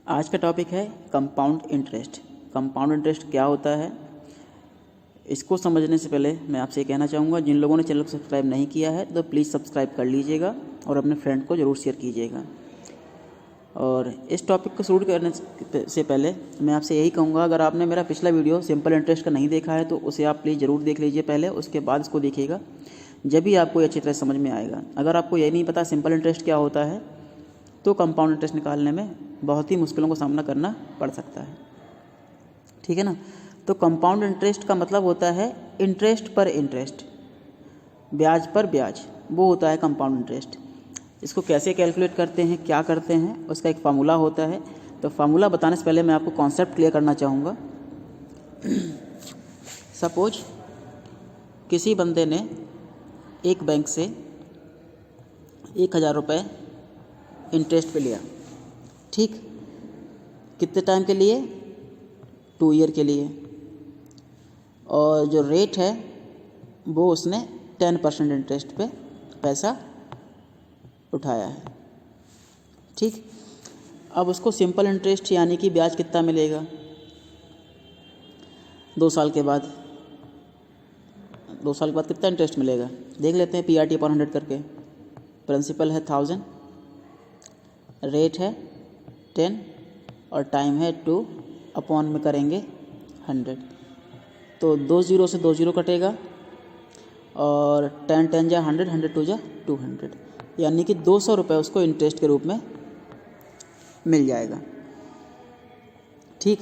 आज का टॉपिक है कंपाउंड इंटरेस्ट। कंपाउंड इंटरेस्ट क्या होता है, इसको समझने से पहले मैं आपसे ये कहना चाहूँगा, जिन लोगों ने चैनल को सब्सक्राइब नहीं किया है तो प्लीज़ सब्सक्राइब कर लीजिएगा और अपने फ्रेंड को ज़रूर शेयर कीजिएगा। और इस टॉपिक को शुरू करने से पहले मैं आपसे यही कहूँगा, अगर आपने मेरा पिछला वीडियो सिंपल इंटरेस्ट का नहीं देखा है तो उसे आप प्लीज़ ज़रूर देख लीजिए पहले, उसके बाद इसको देखिएगा, जब भी आपको ये अच्छी तरह समझ में आएगा। अगर आपको यही नहीं पता सिंपल इंटरेस्ट क्या होता है तो कंपाउंड इंटरेस्ट निकालने में बहुत ही मुश्किलों का सामना करना पड़ सकता है, ठीक है ना। तो कंपाउंड इंटरेस्ट का मतलब होता है इंटरेस्ट पर इंटरेस्ट, ब्याज पर ब्याज, वो होता है कंपाउंड इंटरेस्ट। इसको कैसे कैलकुलेट करते हैं, क्या करते हैं, उसका एक फार्मूला होता है। तो फार्मूला बताने से पहले मैं आपको कॉन्सेप्ट क्लियर करना चाहूँगा। सपोज किसी बंदे ने एक बैंक से 1000 रुपये इंटरेस्ट पे लिया, ठीक, कितने टाइम के लिए, 2 ईयर के लिए, और जो रेट है वो उसने 10% इंटरेस्ट पे पैसा उठाया है, ठीक। अब उसको सिंपल इंटरेस्ट यानी कि ब्याज कितना मिलेगा 2 साल के बाद। 2 साल के बाद कितना इंटरेस्ट मिलेगा देख लेते हैं, PRT अपॉन 100 करके। प्रिंसिपल है 1000, रेट है 10 और टाइम है 2, अपॉन में करेंगे 100। तो 2 0 से 2 0 कटेगा और 10 10 जा 100, 100 2 जा 200, यानी कि 200 रुपये उसको इंटरेस्ट के रूप में मिल जाएगा, ठीक।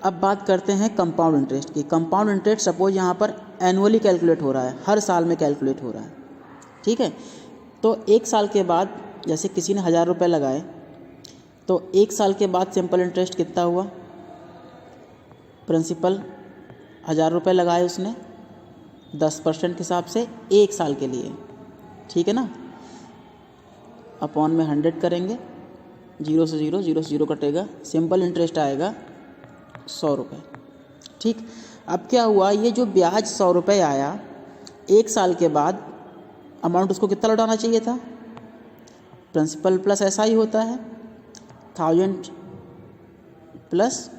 अब बात करते हैं कंपाउंड इंटरेस्ट की। कंपाउंड इंटरेस्ट सपोज यहाँ पर एनुअली कैलकुलेट हो रहा है, हर साल में कैलकुलेट हो रहा है, ठीक है। तो 1 साल के बाद जैसे किसी ने 1000 रुपये लगाए तो 1 साल के बाद सिंपल इंटरेस्ट कितना हुआ, प्रिंसिपल 1000 रुपये लगाए उसने 10% के हिसाब से 1 साल के लिए, ठीक है ना। अपॉन में 100 करेंगे, 0 से 0, 0 से 0 कटेगा, सिंपल इंटरेस्ट आएगा 100 रुपये, ठीक। अब क्या हुआ, ये जो ब्याज 100 रुपये आया 1 साल के बाद, अमाउंट उसको कितना लौटाना चाहिए था, प्रिंसिपल प्लस ऐसा ही होता है 1000 प्लस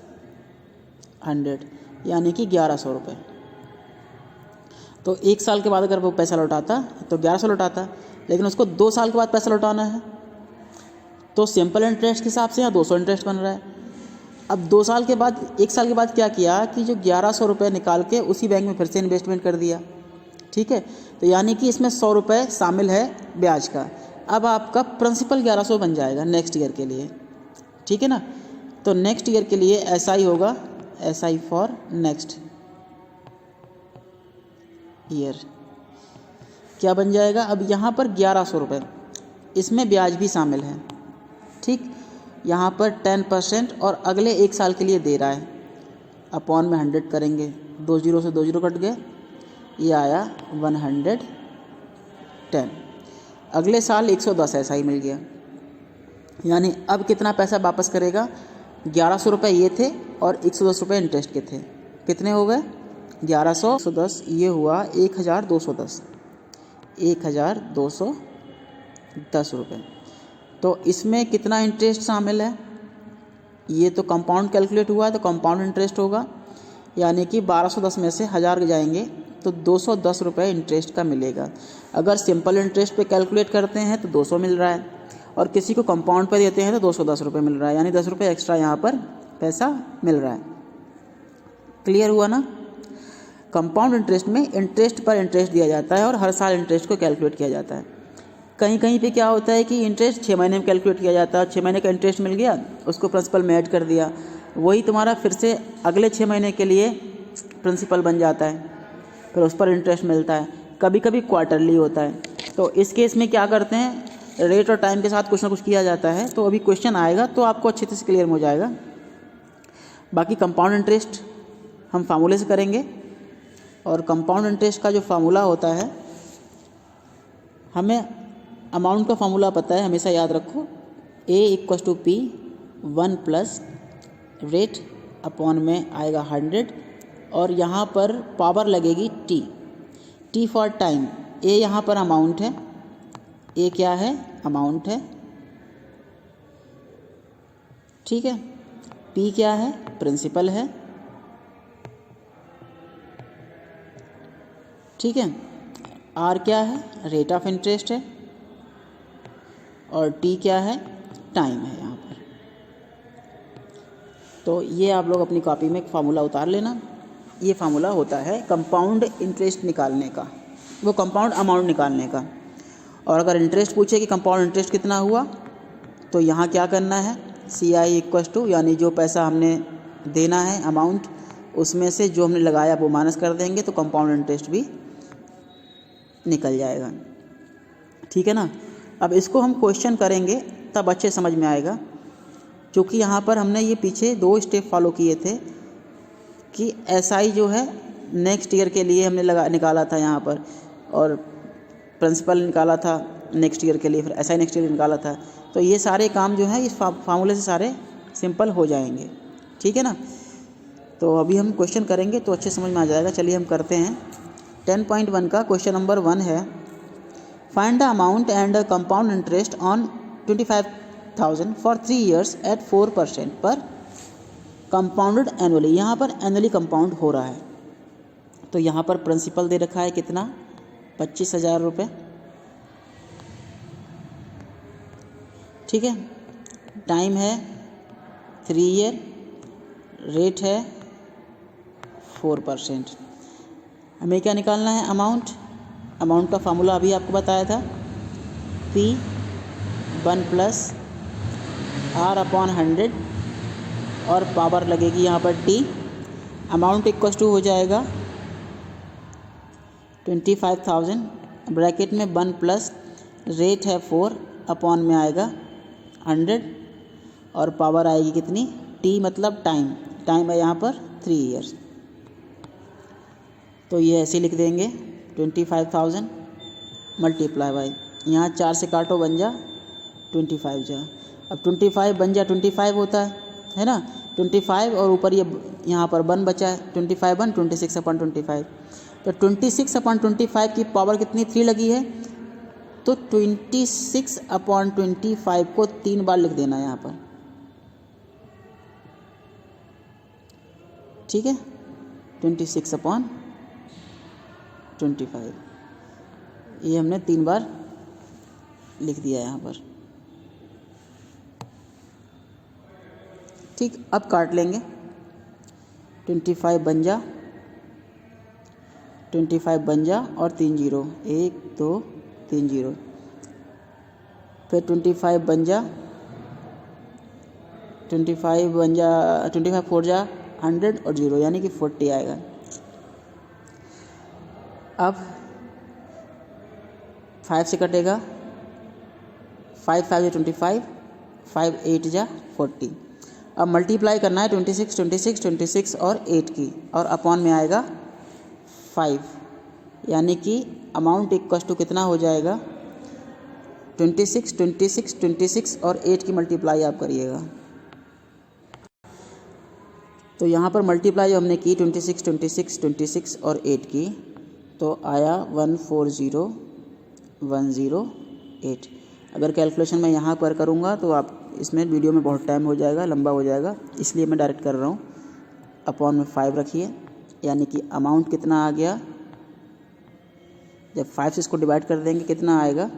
100, यानी कि 1100 रुपये। तो 1 साल के बाद अगर वो पैसा लौटाता तो 1100 लौटाता, लेकिन उसको 2 साल के बाद पैसा लौटाना है तो सिंपल इंटरेस्ट के हिसाब से यहाँ 200 इंटरेस्ट बन रहा है। अब 2 साल के बाद, 1 साल के बाद क्या किया कि जो 1100 रुपये निकाल के उसी बैंक में फिर से इन्वेस्टमेंट कर दिया, ठीक है। तो यानी कि इसमें 100 रुपये शामिल है ब्याज का। अब आपका प्रिंसिपल 1100 बन जाएगा नेक्स्ट ईयर के लिए, ठीक है ना। तो नेक्स्ट ईयर के लिए SI होगा, SI फॉर नेक्स्ट ईयर, क्या बन जाएगा, अब यहाँ पर 1100 रुपये, इसमें ब्याज भी शामिल है, ठीक। यहाँ पर 10% और अगले 1 साल के लिए दे रहा है, अपॉन में 100 करेंगे, 2 0 से 2 0 कट गए, ये आया 110। अगले साल 110 ऐसा ही मिल गया, यानी अब कितना पैसा वापस करेगा, 1100 रुपये ये थे और 110 रुपये इंटरेस्ट के थे, कितने हो गए 1100, 110, ये हुआ 1210, 1210 रुपये। तो इसमें कितना इंटरेस्ट शामिल है, ये तो कंपाउंड कैलकुलेट हुआ है तो कंपाउंड इंटरेस्ट होगा, यानी कि 1210 में से 1000 जाएंगे तो 210 रुपये इंटरेस्ट का मिलेगा। अगर सिंपल इंटरेस्ट पे कैलकुलेट करते हैं तो 200 मिल रहा है, और किसी को कंपाउंड पे देते हैं तो 210 रुपये मिल रहा है, यानी 10 रुपये एक्स्ट्रा यहाँ पर पैसा मिल रहा है। क्लियर हुआ ना। कंपाउंड इंटरेस्ट में इंटरेस्ट पर इंटरेस्ट दिया जाता है और हर साल इंटरेस्ट को कैलकुलेट किया जाता है। कहीं कहीं पे क्या होता है कि इंटरेस्ट 6 महीने में कैलकुलेट किया जाता है, 6 महीने का इंटरेस्ट मिल गया, उसको प्रिंसिपल में ऐड कर दिया, वही तुम्हारा फिर से अगले 6 महीने के लिए प्रिंसिपल बन जाता है, फिर उस पर इंटरेस्ट मिलता है। कभी कभी क्वार्टरली होता है। तो इस केस में क्या करते हैं, रेट और टाइम के साथ कुछ ना कुछ किया जाता है। तो अभी क्वेश्चन आएगा तो आपको अच्छे से क्लियर हो जाएगा। बाकी कंपाउंड इंटरेस्ट हम फार्मूले से करेंगे, और कंपाउंड इंटरेस्ट का जो फार्मूला होता है, हमें अमाउंट का फार्मूला पता है, हमेशा याद रखो, A = P 1 plus rate upon में आएगा 100, और यहाँ पर पावर लगेगी T फॉर टाइम। A यहाँ पर अमाउंट है, A क्या है, अमाउंट है, ठीक है। P क्या है? प्रिंसिपल है, ठीक है। R क्या है? रेट ऑफ इंटरेस्ट है, और T क्या है? टाइम है यहाँ पर। तो ये आप लोग अपनी कॉपी में एक फार्मूला उतार लेना। ये फार्मूला होता है कंपाउंड इंटरेस्ट निकालने का, वो कंपाउंड अमाउंट निकालने का। और अगर इंटरेस्ट पूछे कि कंपाउंड इंटरेस्ट कितना हुआ, तो यहाँ क्या करना है? CI इक्वस टू, यानी जो पैसा हमने देना है अमाउंट, उसमें से जो हमने लगाया वो माइनस कर देंगे, तो कंपाउंड इंटरेस्ट भी निकल जाएगा, ठीक है ना। अब इसको हम क्वेश्चन करेंगे तब अच्छे समझ में आएगा, क्योंकि यहाँ पर हमने ये पीछे 2 स्टेप फॉलो किए थे कि SI जो है नेक्स्ट ईयर के लिए हमने निकाला था यहाँ पर, और प्रिंसिपल निकाला था नेक्स्ट ईयर के लिए, फिर SI नेक्स्ट ईयर निकाला था। तो ये सारे काम जो है इस फार्मूले से सारे सिंपल हो जाएंगे, ठीक है ना। तो अभी हम क्वेश्चन करेंगे तो अच्छे समझ में आ जाएगा। चलिए हम करते हैं। 10.1 का क्वेश्चन नंबर 1 है, find the amount and compound interest on 25,000 for 3 years at 4% per compounded annually. यहाँ पर एनुअली कंपाउंड हो रहा है, तो यहाँ पर प्रिंसिपल दे रखा है कितना? 25,000 रुपये, ठीक है। टाइम है 3 year, रेट है 4%। हमें क्या निकालना है? अमाउंट। अमाउंट का फार्मूला अभी आपको बताया था, P1 प्लस R/100, और पावर लगेगी यहाँ पर T। अमाउंट इक्वल टू हो जाएगा 25,000, ब्रैकेट में 1 प्लस रेट है 4, अपॉन में आएगा 100, और पावर आएगी कितनी? T मतलब टाइम। टाइम है यहाँ पर 3 years। तो ये ऐसे लिख देंगे 25,000 मल्टीप्लाई बाई, यहाँ 4 से काटो बन जा 25 जा। अब 25 बन जा 25 होता है ना, 25, और ऊपर ये यहाँ पर 1 बचा है, 25 1 26/25। तो 26/25 की पावर कितनी? 3 लगी है, तो 26/25 को 3 बार लिख देना यहाँ पर, ठीक है। 26/25 ये हमने 3 बार लिख दिया यहाँ पर, ठीक। अब काट लेंगे। 25 बन जा, 25 बन जा, और 3 0, 1 2 3 0। फिर 25 बन जा, 25 बन जा, 25 4 जा 100, और 0 यानी कि 40 आएगा। अब 5 से कटेगा, 5 5 जा 25, 5 8 जा 40। अब मल्टीप्लाई करना है 26 26 26 और 8 की, और अपॉन में आएगा 5, यानी कि अमाउंट इक्वल टू कितना हो जाएगा? 26 26 26 और 8 की मल्टीप्लाई आप करिएगा। तो यहाँ पर मल्टीप्लाई हमने की 26 26 26 और 8 की, तो आया 140,108। अगर कैलकुलेशन मैं यहाँ पर करूँगा तो आप इसमें वीडियो में बहुत टाइम हो जाएगा, लंबा हो जाएगा, इसलिए मैं डायरेक्ट कर रहा हूँ। अपॉन में 5 रखिए, यानी कि अमाउंट कितना आ गया? जब 5 से इसको डिवाइड कर देंगे कितना आएगा?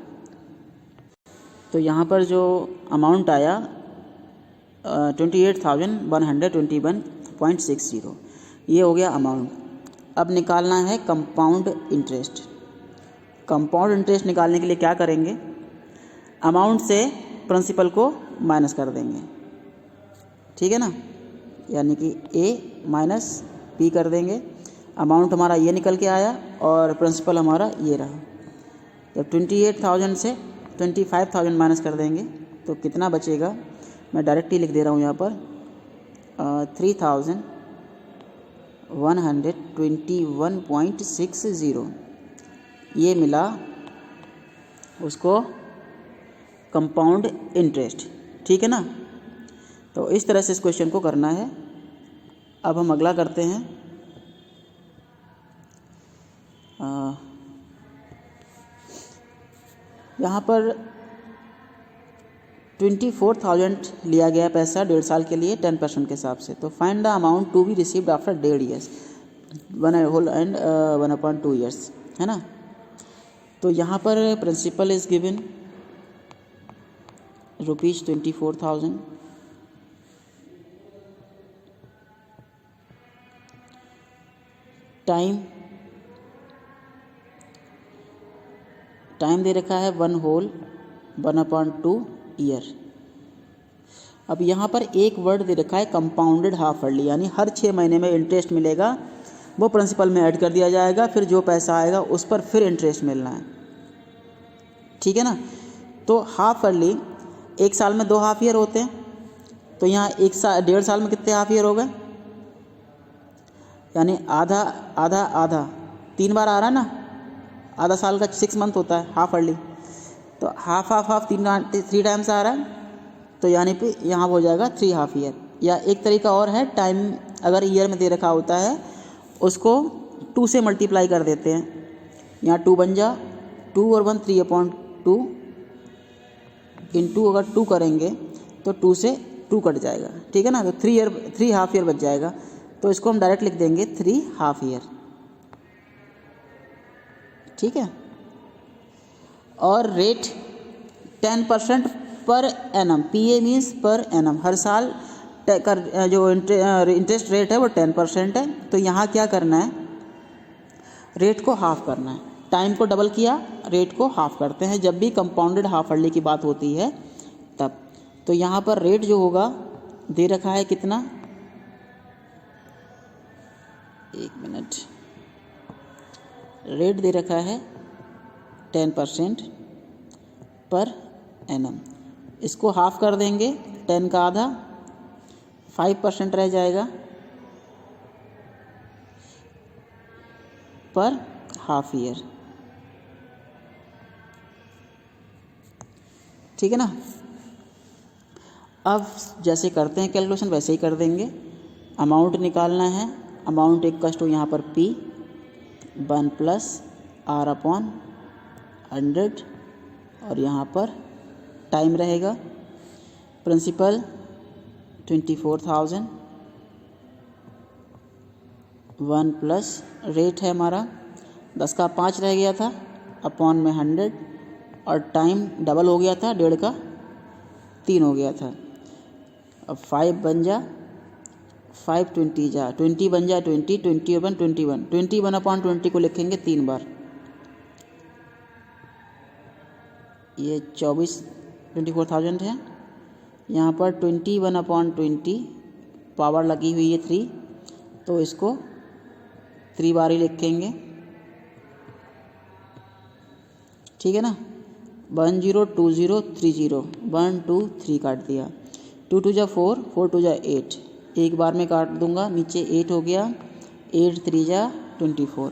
तो यहाँ पर जो अमाउंट आया 28,121.60, ये हो गया अमाउंट। अब निकालना है कंपाउंड इंटरेस्ट। कंपाउंड इंटरेस्ट निकालने के लिए क्या करेंगे? अमाउंट से प्रिंसिपल को माइनस कर देंगे, ठीक है ना, यानी कि A माइनस P कर देंगे। अमाउंट हमारा ये निकल के आया और प्रिंसिपल हमारा ये रहा। जब 28,000 से 25,000 माइनस कर देंगे तो कितना बचेगा? मैं डायरेक्ट ही लिख दे रहा हूँ यहाँ पर 3,121.60, ये मिला उसको कंपाउंड इंटरेस्ट, ठीक है ना। तो इस तरह से इस क्वेश्चन को करना है। अब हम अगला करते हैं। यहाँ पर 24,000 लिया गया पैसा 1.5 साल के लिए 10% के हिसाब से। तो find the amount to be received after 1.5 years 1/2 years, है ना। तो यहाँ पर प्रिंसिपल इज गिवन ₹24,000, टाइम दे रखा है 1/2 ईयर। अब यहाँ पर एक वर्ड दे रखा है कंपाउंडेड हाफ अर्ली, यानी हर 6 महीने में इंटरेस्ट मिलेगा, वो प्रिंसिपल में ऐड कर दिया जाएगा, फिर जो पैसा आएगा उस पर फिर इंटरेस्ट मिलना है, ठीक है ना। तो हाफ अर्ली 1 साल में 2 हाफ ईयर होते हैं, तो यहाँ 1.5 साल में कितने हाफ ईयर हो गए, यानी आधा आधा आधा 3 बार आ रहा है ना, आधा साल का 6 मंथ होता है हाफ अर्ली, तो हाफ 3 टाइम्स आ रहा है, तो यानी पे यहाँ हो जाएगा 3 हाफ ईयर। या एक तरीका और है, टाइम अगर ईयर में दे रखा होता है उसको 2 से मल्टीप्लाई कर देते हैं, यहाँ 2 बन जा 2 और 1 3/2 इंटू अगर 2 करेंगे तो 2 से 2 कट जाएगा, ठीक है ना, तो 3 हाफ ईयर बच जाएगा। तो इसको हम डायरेक्ट लिख देंगे 3 हाफ ईयर, ठीक है। और रेट 10% पर annum, PA means per annum, हर साल जो इंटरेस्ट रेट है वो 10% है। तो यहाँ क्या करना है, रेट को हाफ करना है, टाइम को डबल किया, रेट को हाफ करते हैं जब भी कंपाउंडेड हाफ अर्ली की बात होती है तब। तो यहाँ पर रेट जो होगा दे रखा है कितना, 1 मिनट, रेट दे रखा है 10% पर एनम, इसको हाफ कर देंगे, 10 का आधा 5% रह जाएगा पर हाफ ईयर, ठीक है ना। अब जैसे करते हैं कैलकुलेशन वैसे ही कर देंगे। अमाउंट निकालना है, अमाउंट इक्वल्स टू यहाँ पर P 1 + R/100 और यहाँ पर टाइम रहेगा, प्रिंसिपल 24,000, 1 प्लस रेट है हमारा 10 का 5 रह गया था अपॉन में 100 और टाइम डबल हो गया था, 1.5 का 3 हो गया था। अब 5 बन जा 5 20 जा 20 बन जा 20 21 को लिखेंगे 3 बार, ये 24,000 है। यहाँ पर 21/20 पावर लगी हुई है 3, तो इसको 3 बार ही लिखेंगे, ठीक है ना। 102030 1 2 3 काट दिया, 2 2 जा 4 4 2 जा 8, एक बार में काट दूंगा, नीचे 8 हो गया, 8 3 जा 24,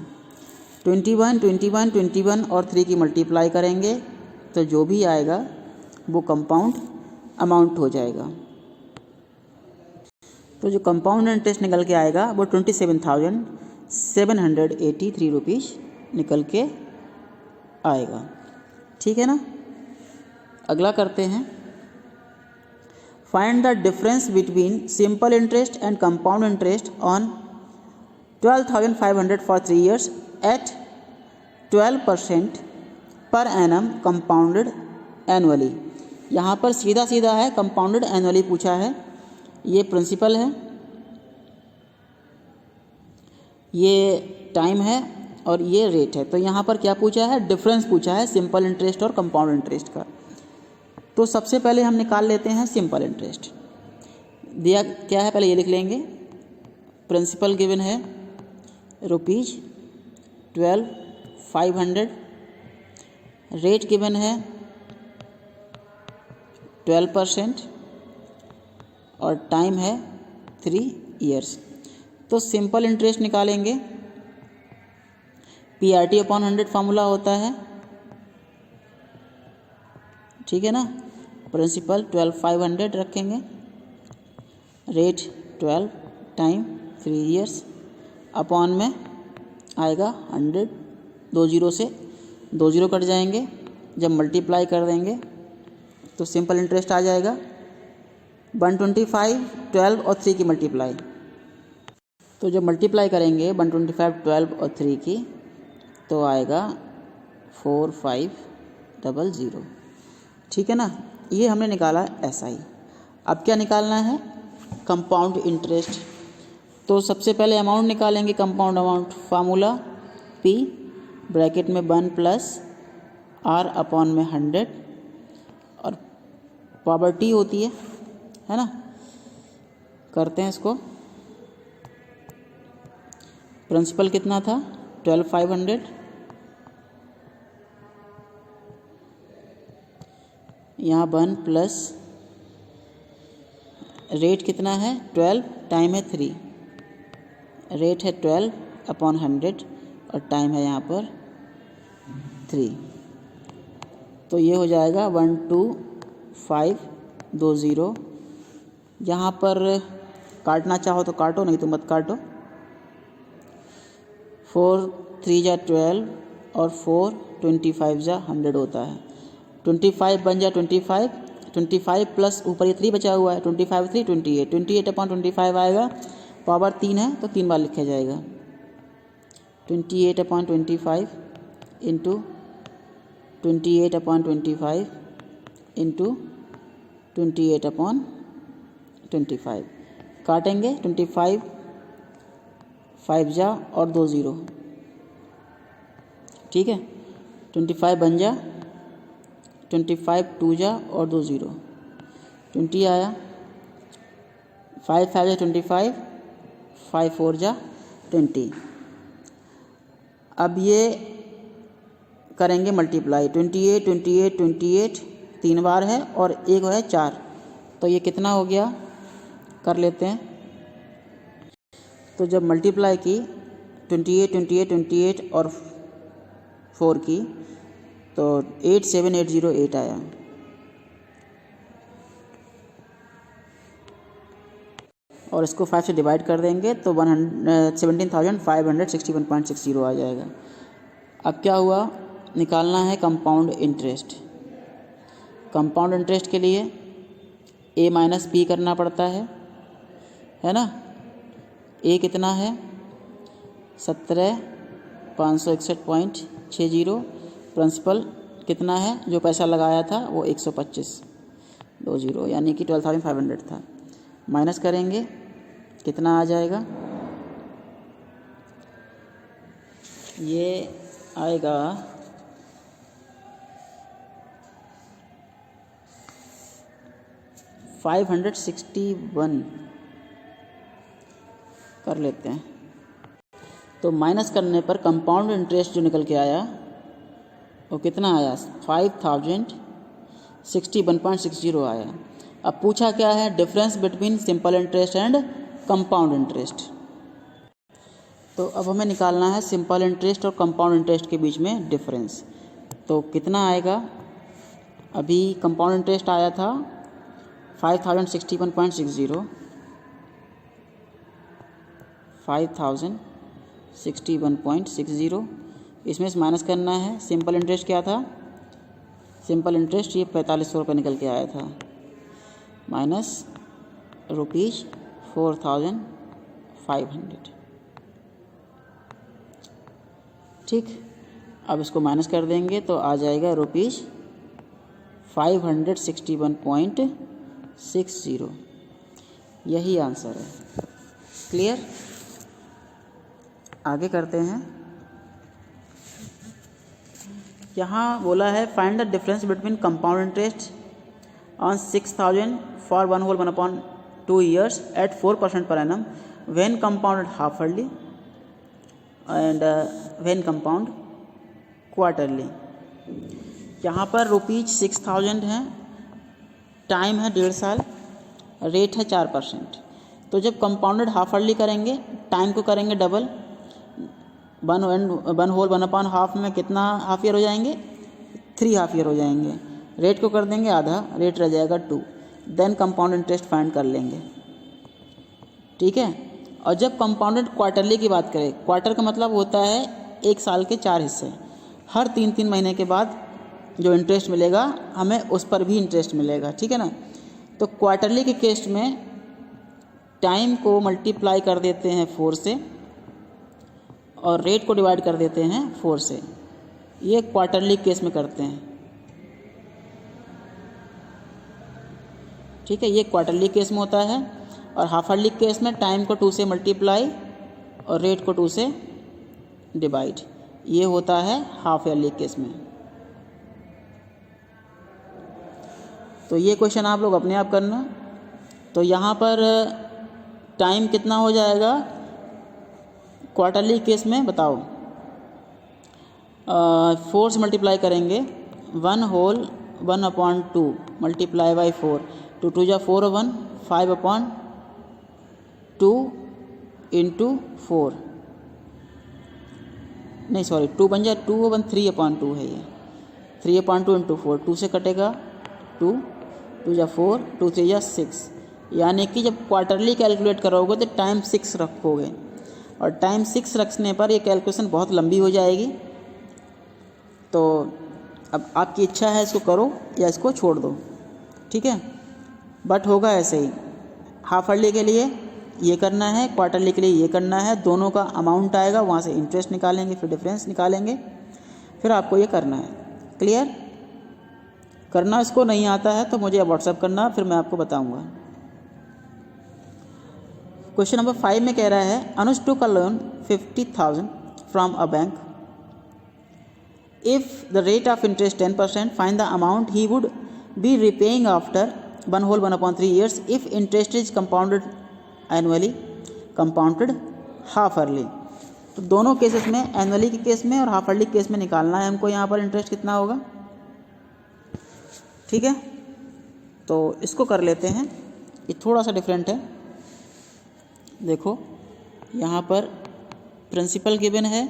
21 और 3 की मल्टीप्लाई करेंगे तो जो भी आएगा वो कंपाउंड अमाउंट हो जाएगा। तो जो कंपाउंड इंटरेस्ट निकल के आएगा वो 27,783 रुपीज़ निकल के आएगा, ठीक है ना। अगला करते हैं, find the difference between simple interest and compound interest on 12,500 for 3 years at 12% per annum compounded annually. यहाँ पर सीधा सीधा है, कंपाउंडेड एनुअली पूछा है, ये प्रिंसिपल है, ये टाइम है और ये रेट है। तो यहाँ पर क्या पूछा है, डिफरेंस पूछा है सिंपल इंटरेस्ट और कंपाउंड इंटरेस्ट का। तो सबसे पहले हम निकाल लेते हैं सिंपल इंटरेस्ट। दिया क्या है पहले ये लिख लेंगे, प्रिंसिपल गिवन है ₹12,500, रेट गिवन है 12% और टाइम है 3 years। तो सिंपल इंटरेस्ट निकालेंगे, PRT/100 फार्मूला होता है, ठीक है ना। प्रिंसिपल 12,500 रखेंगे, रेट 12, टाइम 3 years, अपॉन में आएगा 100, 2 0 से 2 0 कट जाएंगे, जब मल्टीप्लाई कर देंगे तो सिंपल इंटरेस्ट आ जाएगा 125, 12 और 3 की मल्टीप्लाई। तो जब मल्टीप्लाई करेंगे 125, 12 और 3 की तो आएगा 4500। ठीक है ना, ये हमने निकाला SI। अब क्या निकालना है, कंपाउंड इंटरेस्ट। तो सबसे पहले अमाउंट निकालेंगे, compound amount. Formula P bracket में 1 + R अपॉन में 100 और पावर T होती है ना। करते हैं इसको। प्रिंसिपल कितना था 12500, यहाँ 1 + रेट कितना है 12, टाइम है 3, रेट है 12 अपॉन 100 और टाइम है यहाँ पर 3। तो ये हो जाएगा 12520। यहाँ पर काटना चाहो तो काटो, नहीं तो मत काटो। 4 3 जा 12 और 4 25 जा 100 होता है। 25 बन जा 25 प्लस ऊपर ये 3 बचा हुआ है, 25 3 28, 28 अपॉन 25 आएगा। पावर 3 है तो 3 बार लिखा जाएगा। 28 upon 25 into 28 upon 25 into 28 upon 25। काटेंगे 25 5 जा और 2 0, ठीक है। 25 बन जा, 25 2 जा और 2 0, 20 आया। 5 5 जा 25, 5 4 जा 20। अब ये करेंगे मल्टीप्लाई, 28 28 28 3 बार है और एक है 4, तो ये कितना हो गया कर लेते हैं। तो जब मल्टीप्लाई की 28 28 28 और 4 की तो 87808 आया। और इसको 5 से डिवाइड कर देंगे तो 17,561.60 आ जाएगा। अब क्या हुआ, निकालना है कंपाउंड इंटरेस्ट। कंपाउंड इंटरेस्ट के लिए A - P करना पड़ता है ना। A कितना है 17,561.60। प्रिंसिपल कितना है, जो पैसा लगाया था वो 125.20 यानी कि 12,500 था। माइनस करेंगे कितना आ जाएगा, ये आएगा 561 कर लेते हैं। तो माइनस करने पर कंपाउंड इंटरेस्ट जो निकल के आया वो कितना आया 5,061.60 आया। अब पूछा क्या है, difference between simple interest and compound interest. तो अब हमें निकालना है सिंपल इंटरेस्ट और कंपाउंड इंटरेस्ट के बीच में डिफरेंस। तो कितना आएगा, अभी कंपाउंड इंटरेस्ट आया था 5,061.60, 5,061.60, इसमें से माइनस करना है। सिंपल इंटरेस्ट क्या था, सिंपल इंटरेस्ट ये 4500 रुपये निकल के आया था, माइनस ₹4,500। ठीक, अब इसको माइनस कर देंगे तो आ जाएगा ₹561.60। यही आंसर है। क्लियर, आगे करते हैं। यहाँ बोला है find the difference between compound interest on 6,000 for 1/2 years at 4% per annum when compounded half-yearly and when compound quarterly। यहाँ पर ₹6,000 है, टाइम है 1.5 साल, रेट है 4%। तो जब कंपाउंडेड हाफ-ईयरली करेंगे, टाइम को करेंगे डबल, 1/2 में कितना हाफ ईयर हो जाएंगे, 3 हाफ ईयर हो जाएंगे। रेट को कर देंगे आधा, रेट रह जाएगा 2, देन कंपाउंड इंटरेस्ट फाइंड कर लेंगे। ठीक है। और जब कंपाउंडेड क्वार्टरली की बात करें, क्वार्टर का मतलब होता है 1 साल के 4 हिस्से, हर 3-3 महीने के बाद जो इंटरेस्ट मिलेगा हमें उस पर भी इंटरेस्ट मिलेगा, ठीक है ना। तो क्वार्टरली के केस में टाइम को मल्टीप्लाई कर देते हैं 4 से और रेट को डिवाइड कर देते हैं 4 से। ये क्वार्टरली केस में करते हैं, ठीक है, ये क्वार्टरली केस में होता है। और हाफ ईयरली केस में टाइम को 2 से मल्टीप्लाई और रेट को 2 से डिवाइड, ये होता है हाफ ईयरली केस में। तो ये क्वेश्चन आप लोग अपने आप करना। तो यहाँ पर टाइम कितना हो जाएगा क्वार्टरली केस में, बताओ। 4 से मल्टीप्लाई करेंगे, 1/2 मल्टीप्लाई बाई 4, 2 2 जा 4 1, 5/2 इंटू 4, नहीं सॉरी 2 बन जाए 2 1 3/2 है ये, 3/2 इंटू 4, 2 से कटेगा 2 2 जा 4, 2 3 जा 6। यानी कि जब क्वार्टरली कैलकुलेट करोगे तो टाइम 6 रखोगे, और टाइम 6 रखने पर ये कैलकुलेशन बहुत लंबी हो जाएगी। तो अब आपकी इच्छा है इसको करो या इसको छोड़ दो, ठीक है। बट होगा ऐसे ही, हाफ ईयरली के लिए ये करना है, क्वार्टरली के लिए ये करना है, दोनों का अमाउंट आएगा, वहाँ से इंटरेस्ट निकालेंगे, फिर डिफरेंस निकालेंगे, फिर आपको ये करना है। क्लियर? करना इसको नहीं आता है तो मुझे व्हाट्सएप करना, फिर मैं आपको बताऊंगा। क्वेश्चन नंबर 5 में कह रहा है Anuj took a loan 50,000 from a bank. If the rate of interest 10%, find the amount he would be repaying after 1/3 years if interest is compounded annually, compounded half yearly। तो दोनों केसेस में, annually के case में और half yearly case में निकालना है हमको यहाँ पर इंटरेस्ट कितना होगा, ठीक है। तो इसको कर लेते हैं, ये थोड़ा सा डिफरेंट है। देखो यहाँ पर प्रिंसिपल गिवन है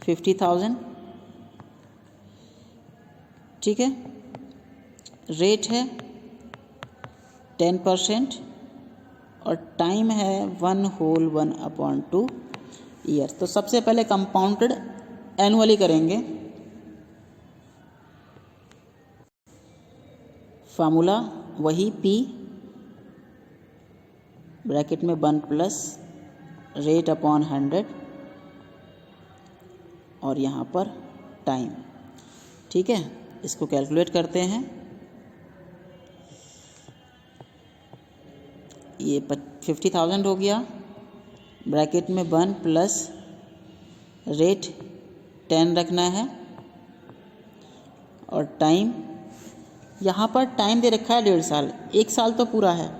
₹50,000, ठीक है। रेट है 10% और टाइम है 1/2 ईयर। तो सबसे पहले कंपाउंडेड एनुअली करेंगे। फार्मूला वही P ब्रैकेट में 1 प्लस रेट अपॉन 100 और यहाँ पर टाइम, ठीक है। इसको कैलकुलेट करते हैं। ये 50,000 हो गया, ब्रैकेट में 1 प्लस रेट 10 रखना है और टाइम, यहाँ पर टाइम दे रखा है 1.5 साल, 1 साल तो पूरा है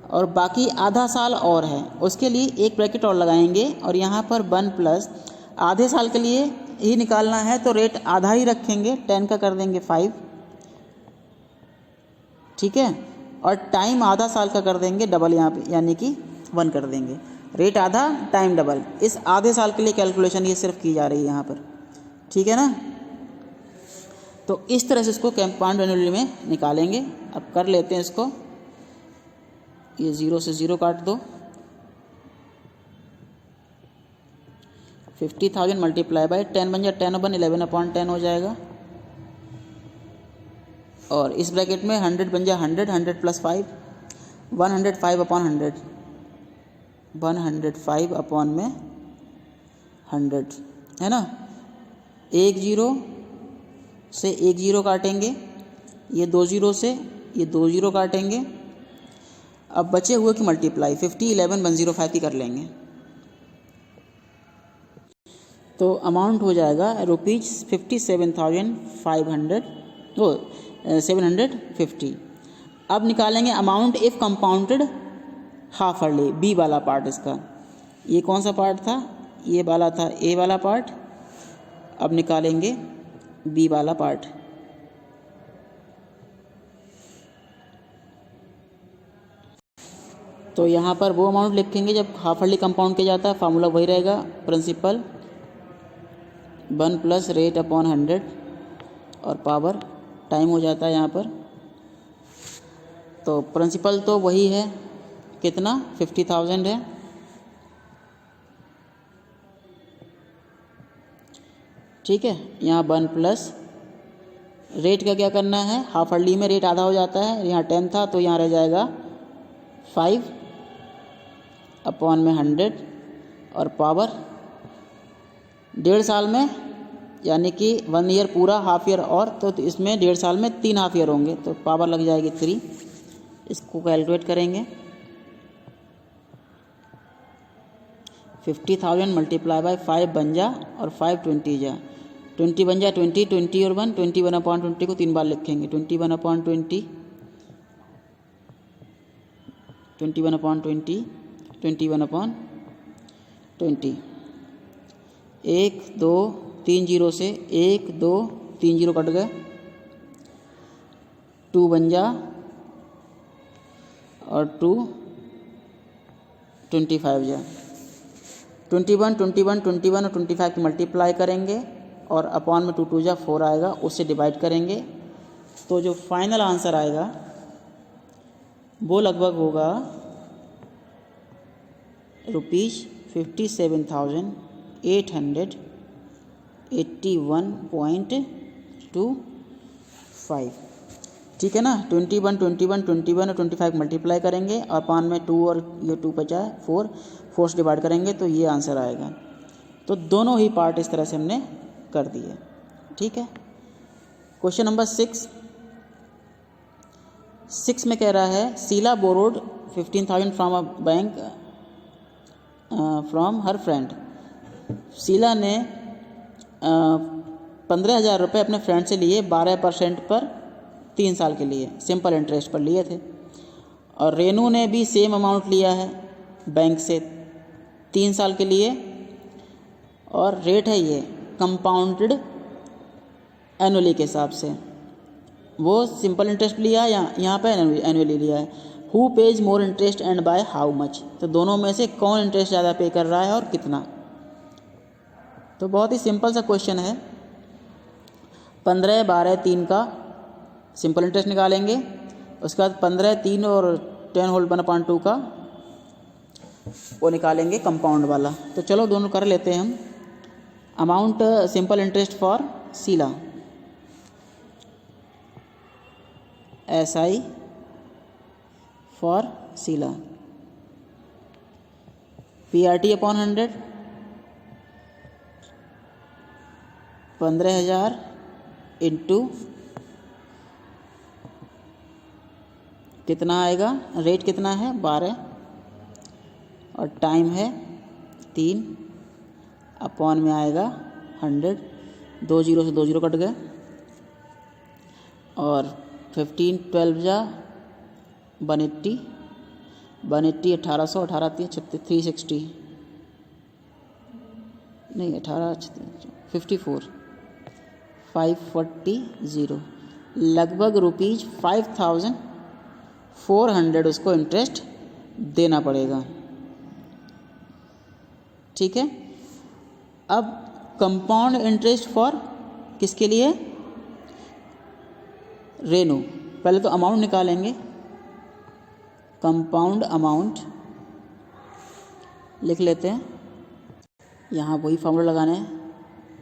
और बाकी आधा साल और है, उसके लिए एक ब्रैकेट और लगाएंगे और यहाँ पर 1 प्लस आधे साल के लिए ही निकालना है तो रेट आधा ही रखेंगे, 10 का कर देंगे 5, ठीक है। और टाइम आधा साल का कर देंगे डबल, यहाँ पे यानी कि 1 कर देंगे। रेट आधा टाइम डबल, इस आधे साल के लिए कैलकुलेशन ये सिर्फ की जा रही है यहाँ पर, ठीक है ना। तो इस तरह से इसको कंपाउंड एनुअली में निकालेंगे। अब कर लेते हैं इसको, ये 0 से 0 काट दो, 50,000 मल्टीप्लाई बाई 10 बन जाए 10/1 11/10 हो जाएगा और इस ब्रैकेट में 100 बन जाए 100 प्लस 5 105/100 105/100 है ना। 1 0 से 1 0 काटेंगे, ये 2 0 से ये 2 0 काटेंगे। अब बचे हुए की मल्टीप्लाई 50 11 105 की कर लेंगे तो अमाउंट हो जाएगा ₹57,550। अब निकालेंगे amount if compounded half yearly, B वाला पार्ट इसका। ये कौन सा पार्ट था, ये वाला था ए वाला पार्ट। अब निकालेंगे बी वाला पार्ट। तो यहाँ पर वो अमाउंट लिखेंगे जब हाफ ईयरली कंपाउंड किया जाता है, फार्मूला वही रहेगा, प्रिंसिपल 1 प्लस रेट अपॉन 100 और पावर टाइम हो जाता है यहाँ पर। तो प्रिंसिपल तो वही है, कितना 50,000 है, ठीक है। यहाँ 1 प्लस रेट का क्या करना है, हाफ अर्ली में रेट आधा हो जाता है, यहाँ 10 था तो यहाँ रह जाएगा 5 अपॉन में 100 और पावर 1.5 साल में, यानी कि 1 ईयर पूरा, हाफ ईयर और, तो इसमें 1.5 साल में 3 हाफ ईयर होंगे तो पावर लग जाएगी 3। इसको कैलकुलेट करेंगे। 50,000 मल्टीप्लाई बाय 5 बन जा और 5 20 जा, 20 बन जा 20, 20 और 1, 21/20 को 3 बार लिखेंगे। 21/20, 21/20, 21/20, 1 2 3 जीरो से 1 2 3 जीरो कट गए, 2 बन जा और 2 25 जा। 21, 21, 21 और 25 की मल्टीप्लाई करेंगे और अपॉन में 2 2 जा 4 आएगा, उससे डिवाइड करेंगे तो जो फाइनल आंसर आएगा वो लगभग होगा ₹57,881.25। ठीक है ना। 21, 21, 21 और 25 मल्टीप्लाई करेंगे और अपॉन में 2 और ये 2 बचा 4 से डिवाइड करेंगे तो ये आंसर आएगा। तो दोनों ही पार्ट इस तरह से हमने कर दिए। ठीक है। क्वेश्चन नंबर 6 में कह रहा है Sheela borrowed 15,000 from a bank from her friend. Sheela ने 15,000 रुपये अपने फ्रेंड से लिए 12% पर 3 साल के लिए, सिंपल इंटरेस्ट पर लिए थे। और रेनू ने भी सेम अमाउंट लिया है बैंक से 3 साल के लिए, और रेट है ये कंपाउंडेड एनुअली के हिसाब से। वो सिंपल इंटरेस्ट लिया या यहाँ पे एनुअली लिया है। Who page more interest and by how much, तो दोनों में से कौन इंटरेस्ट ज़्यादा पे कर रहा है और कितना। तो बहुत ही सिंपल सा क्वेश्चन है। 15, 12, 3 का सिंपल इंटरेस्ट निकालेंगे, उसके बाद 15, 3 और 10/2 का वो निकालेंगे कंपाउंड वाला। तो चलो दोनों कर लेते हैं हम। Amount simple interest for Sheela, SI for Sheela, PRT upon 100, 15,000 into कितना आएगा, रेट कितना है 12 और टाइम है 3, अपॉन में आएगा 100, 2 जीरो से 2 जीरो कट गए, और 15 12 जा 180, 180 1800, 18 360 नहीं 18 54, 540 लगभग ₹5,400 उसको इंटरेस्ट देना पड़ेगा। ठीक है। अब कंपाउंड इंटरेस्ट फॉर किसके लिए, रेनू। पहले तो अमाउंट निकालेंगे, कंपाउंड अमाउंट लिख लेते हैं। यहाँ वही फॉर्मूला लगाना है,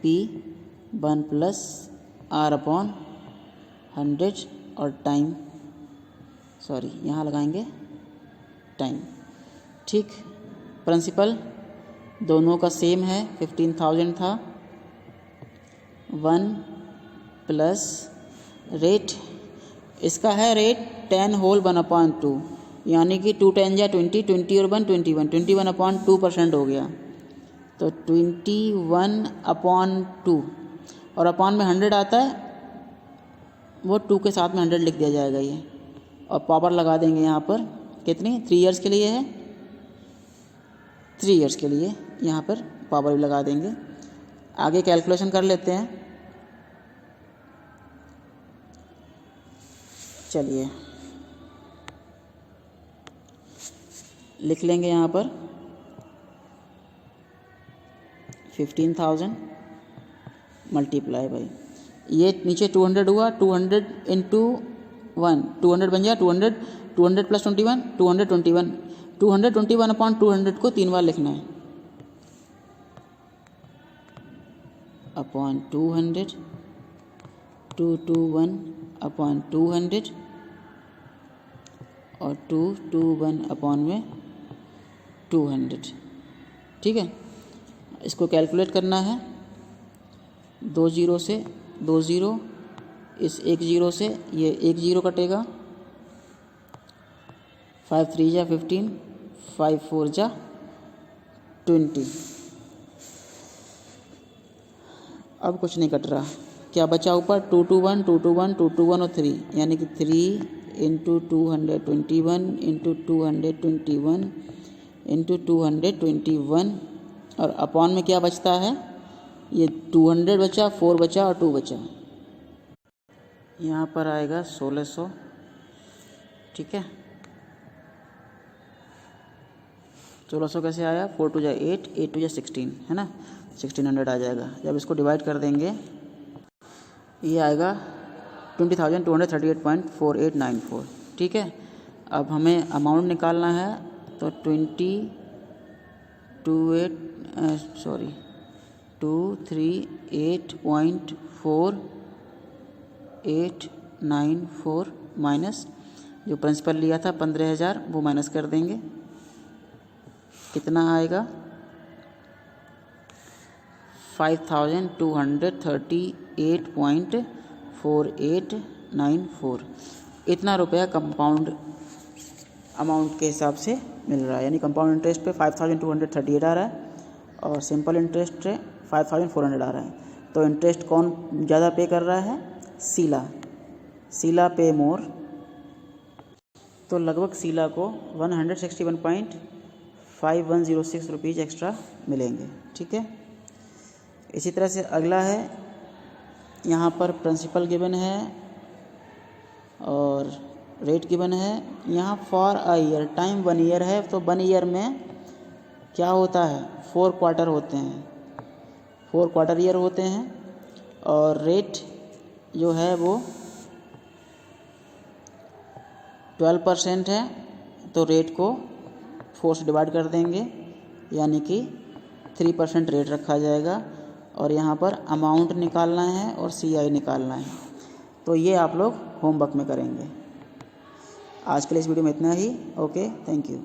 P1 + R/100 और टाइम, यहाँ लगाएंगे टाइम। ठीक। प्रिंसिपल दोनों का सेम है, 15,000 था, 1 प्लस रेट, इसका है रेट 10/1/2, यानी कि 2 10 जा 20, 20 और 1 21, 21/2% हो गया। तो 21/2 और अपॉन में 100 आता है, वो 2 के साथ में 100 लिख दिया जाएगा ये, और पावर लगा देंगे यहाँ पर कितनी, 3 ईयर्स के लिए है, 3 ईयर्स के लिए यहाँ पर पावर भी लगा देंगे। आगे कैलकुलेशन कर लेते हैं। चलिए लिख लेंगे यहाँ पर 15,000 मल्टीप्लाई बाई, ये नीचे 200 हुआ, 200 इंटू 1, 200 बन गया 200, 200 + 21, 221, 221/200 को 3 बार लिखना है, अपॉन 200, 221 अपॉन 200 और 221 अपॉन में 200। ठीक है, इसको कैलकुलेट करना है। 2 जीरो से 2 ज़ीरो, इस 1 ज़ीरो से ये 1 ज़ीरो कटेगा। 5 3 जा 15, 5 4 जा 20। अब कुछ नहीं कट रहा, क्या बचा ऊपर? 221, 221, 221 और 3, यानी कि 3 इंटू 221 इंटू 221 इंटू 221 और अपॉन में क्या बचता है? ये 200 बचा, 4 बचा और 2 बचा। यहाँ पर आएगा 1600। ठीक है, 1600 कैसे आया? 4 2 जा 8, 8 2 जा 16, है ना, 1600 आ जाएगा। जब इसको डिवाइड कर देंगे ये आएगा 20,238.4894। ठीक है, अब हमें अमाउंट निकालना है तो 238.4894 माइनस जो प्रिंसिपल लिया था 15,000 वो माइनस कर देंगे। कितना आएगा? 5,238.4894। इतना रुपया कंपाउंड अमाउंट के हिसाब से मिल रहा है, यानी कंपाउंड इंटरेस्ट पे 5,238 आ रहा है और सिंपल इंटरेस्ट पे 5,400 आ रहा है। तो इंटरेस्ट कौन ज़्यादा पे कर रहा है? शीला पे मोर। तो लगभग शीला को 161.5106 रुपीज़ एक्स्ट्रा मिलेंगे। ठीक है, इसी तरह से अगला है, यहाँ पर प्रिंसिपल गिवन है और रेट गिवन है। यहाँ for a year, time 1 year है, तो 1 ईयर में क्या होता है? 4 क्वार्टर होते हैं, 4 क्वार्टर ईयर होते हैं। और रेट जो है वो 12% है, तो रेट को 4 से डिवाइड कर देंगे, यानी कि 3% रेट रखा जाएगा। और यहाँ पर अमाउंट निकालना है और CI निकालना है, तो ये आप लोग होमवर्क में करेंगे। आज के लिए इस वीडियो में इतना ही। Okay, thank you.